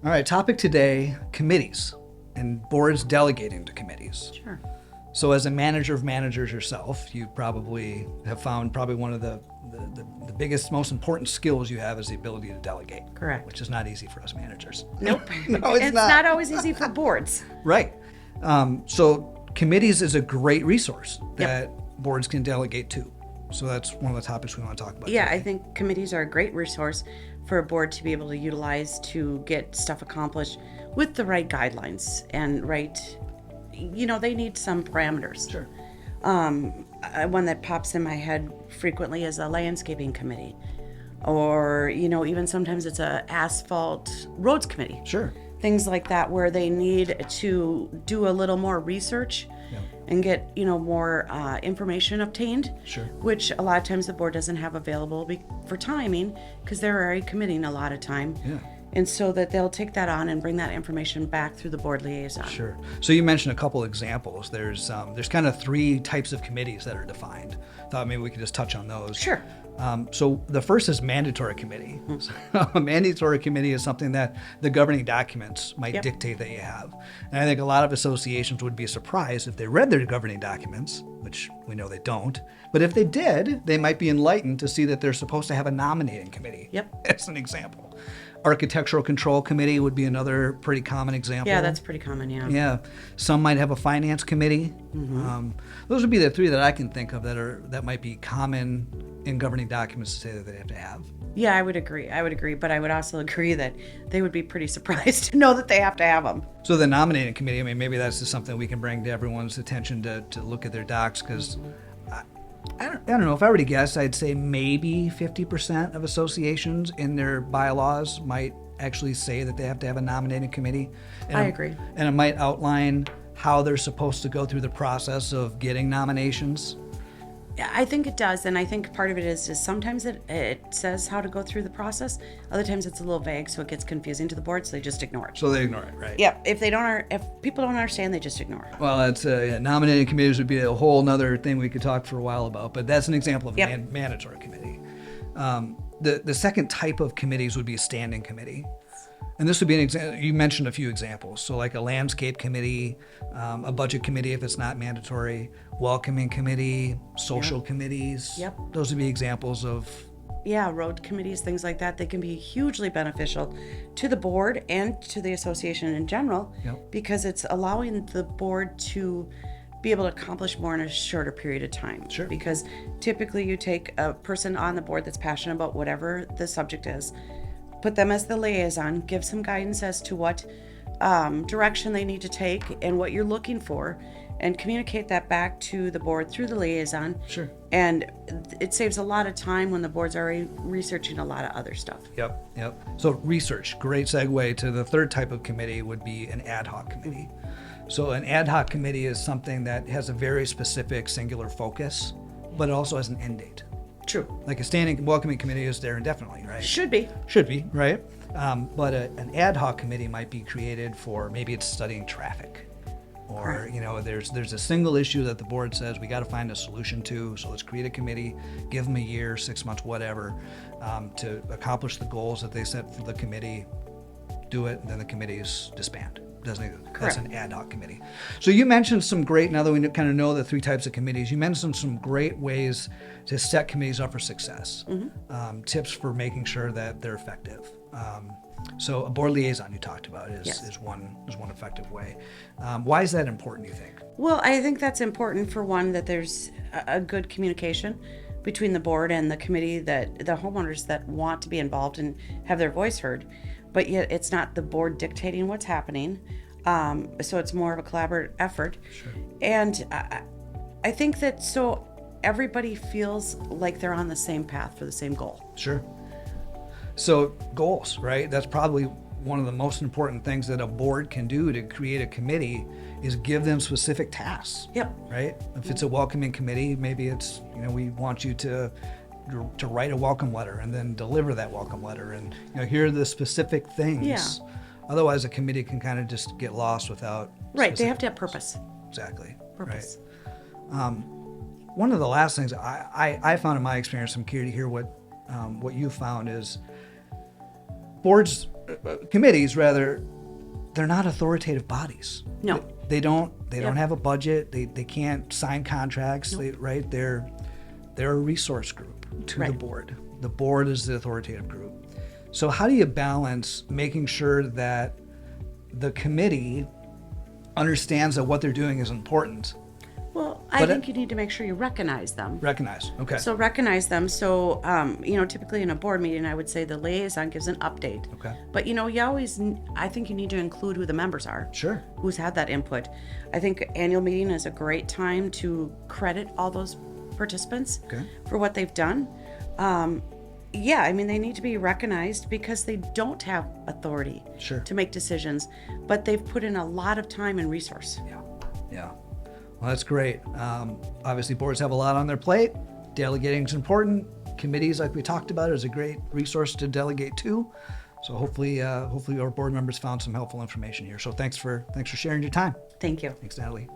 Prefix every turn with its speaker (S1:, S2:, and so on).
S1: All right, topic today, committees and boards delegating to committees.
S2: Sure.
S1: So as a manager of managers yourself, you probably have found one of the biggest, most important skills you have is the ability to delegate.
S2: Correct.
S1: Which is not easy for us managers.
S2: Nope.
S1: No,
S2: it's not always easy for boards.
S1: Right. So committees is a great resource that
S2: Yep.
S1: boards can delegate to. So that's one of the topics we want to talk about.
S2: Yeah,
S1: today.
S2: I think committees are a great resource for a board to be able to utilize to get stuff accomplished with the right guidelines and they need some parameters.
S1: Sure.
S2: One that pops in my head frequently is a landscaping committee, or even sometimes it's a asphalt roads committee.
S1: Sure.
S2: Things like that where they need to do a little more research and get more information obtained.
S1: Sure.
S2: Which a lot of times the board doesn't have available for timing because they're already committing a lot of time.
S1: Yeah.
S2: And so that they'll take that on and bring that information back through the board liaison.
S1: Sure. So you mentioned a couple examples. There's kind of three types of committees that are defined. Thought maybe we could just touch on those.
S2: Sure.
S1: So the first is mandatory committee. So a mandatory committee is something that the governing documents might dictate that you have. And I think a lot of associations would be surprised if they read their governing documents, which we know they don't. But if they did, they might be enlightened to see that they're supposed to have a nominating committee.
S2: Yep.
S1: As an example. Architectural Control Committee would be another pretty common example.
S2: Yeah, that's pretty common, yeah.
S1: Yeah. Some might have a finance committee. Those would be the three that I can think of that might be common in governing documents to say that they have to have.
S2: Yeah, I would agree. But I would also agree that they would be pretty surprised to know that they have to have them.
S1: So the nominating committee, I mean, maybe that's just something we can bring to everyone's attention to look at their docs, because I don't know. If I were to guess, I'd say maybe 50% of associations in their bylaws might actually say that they have to have a nominating committee. And
S2: I agree.
S1: And it might outline how they're supposed to go through the process of getting nominations.
S2: Yeah, I think it does, and I think part of it is sometimes it says how to go through the process. Other times it's a little vague, so it gets confusing to the board, so they just ignore it.
S1: So they ignore it, right?
S2: Yeah, if people don't understand, they just ignore it.
S1: Well, that's nominating committees would be a whole nother thing we could talk for a while about, but that's an example of a mandatory committee. The second type of committees would be a standing committee. And this would be an example. You mentioned a few examples. So like a landscape committee, a budget committee if it's not mandatory, welcoming committee, social committees.
S2: Yep.
S1: Those would be examples of.
S2: Yeah, road committees, things like that. They can be hugely beneficial to the board and to the association in general, because it's allowing the board to be able to accomplish more in a shorter period of time.
S1: Sure.
S2: Because typically you take a person on the board that's passionate about whatever the subject is, put them as the liaison, give some guidance as to what direction they need to take and what you're looking for, and communicate that back to the board through the liaison.
S1: Sure.
S2: And it saves a lot of time when the board's already researching a lot of other stuff.
S1: Yep. So research, great segue to the third type of committee would be an ad hoc committee. So an ad hoc committee is something that has a very specific singular focus, but it also has an end date.
S2: True.
S1: Like a standing welcoming committee is there indefinitely, right?
S2: Should be.
S1: Should be, right? But an ad hoc committee might be created for maybe it's studying traffic, or there's a single issue that the board says we got to find a solution to. So let's create a committee, give them a year, 6 months, whatever, to accomplish the goals that they set for the committee. Do it, and then the committees disband. That's an ad hoc committee. So you mentioned some great, now that we kind of know the three types of committees, you mentioned some great ways to set committees up for success. Tips for making sure that they're effective. So a board liaison you talked about is one effective way. Why is that important, do you think?
S2: Well, I think that's important for one, that there's a good communication between the board and the committee, that the homeowners that want to be involved and have their voice heard, but yet it's not the board dictating what's happening. So it's more of a collaborative effort.
S1: Sure.
S2: And I think that so everybody feels like they're on the same path for the same goal.
S1: Sure. So goals, right? That's probably one of the most important things that a board can do to create a committee is give them specific tasks.
S2: Yep.
S1: Right? If it's a welcoming committee, maybe it's, we want you to write a welcome letter and then deliver that welcome letter, and here are the specific things.
S2: Yeah.
S1: Otherwise, a committee can kind of just get lost without.
S2: Right. They have to have purpose.
S1: Exactly.
S2: Purpose.
S1: Right. One of the last things I found in my experience, I'm curious to hear what you found, is boards committees rather, they're not authoritative bodies.
S2: No.
S1: They don't
S2: Yep.
S1: have a budget. They can't sign contracts.
S2: Nope.
S1: Right? They're a resource group to the
S2: Right.
S1: board. The board is the authoritative group. So how do you balance making sure that the committee understands that what they're doing is important?
S2: Well, I
S1: But
S2: think you need to make sure you recognize them.
S1: Recognize. Okay.
S2: So recognize them. So, typically in a board meeting, I would say the liaison gives an update.
S1: Okay.
S2: But, you always, I think you need to include who the members are.
S1: Sure.
S2: Who's had that input. I think annual meeting is a great time to credit all those participants
S1: Okay.
S2: for what they've done. They need to be recognized because they don't have authority
S1: Sure.
S2: to make decisions, but they've put in a lot of time and resource.
S1: Yeah. Yeah. Well, that's great. Obviously, boards have a lot on their plate. Delegating is important. Committees, like we talked about, is a great resource to delegate to. So hopefully our board members found some helpful information here. So thanks for sharing your time.
S2: Thank you.
S1: Thanks, Natalie.